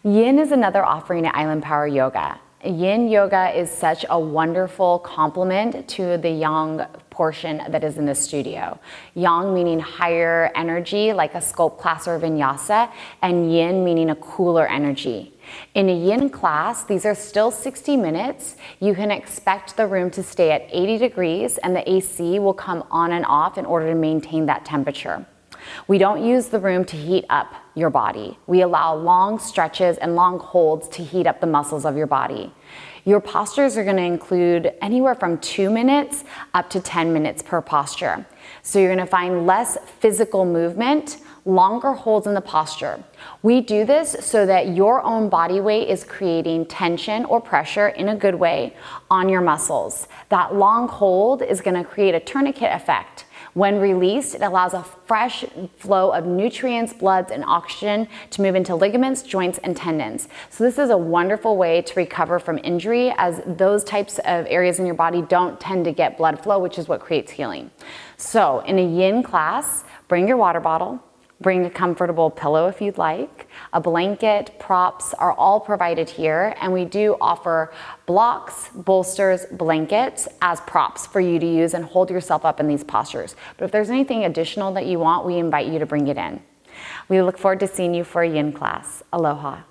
Yin is another offering at Island Power Yoga. Yin Yoga is such a wonderful complement to the Yang portion that is in the studio. Yang meaning higher energy, like a Sculpt class or Vinyasa, and Yin meaning a cooler energy. In a Yin class, these are still 60 minutes. You can expect the room to stay at 80 degrees and the AC will come on and off in order to maintain that temperature. We don't use the room to heat up your body. We allow long stretches and long holds to heat up the muscles of your body. Your postures are going to include anywhere from 2 minutes up to 10 minutes per posture. So you're going to find less physical movement, longer holds in the posture. We do this so that your own body weight is creating tension or pressure in a good way on your muscles. That long hold is going to create a tourniquet effect. When released, it allows a fresh flow of nutrients, bloods, and oxygen to move into ligaments, joints, and tendons. So this is a wonderful way to recover from injury, as those types of areas in your body don't tend to get blood flow, which is what creates healing. So in a Yin class, bring your water bottle, bring a comfortable pillow if you'd like. A blanket, props are all provided here, and we do offer blocks, bolsters, blankets as props for you to use and hold yourself up in these postures. But if there's anything additional that you want, we invite you to bring it in. We look forward to seeing you for a Yin class. Aloha.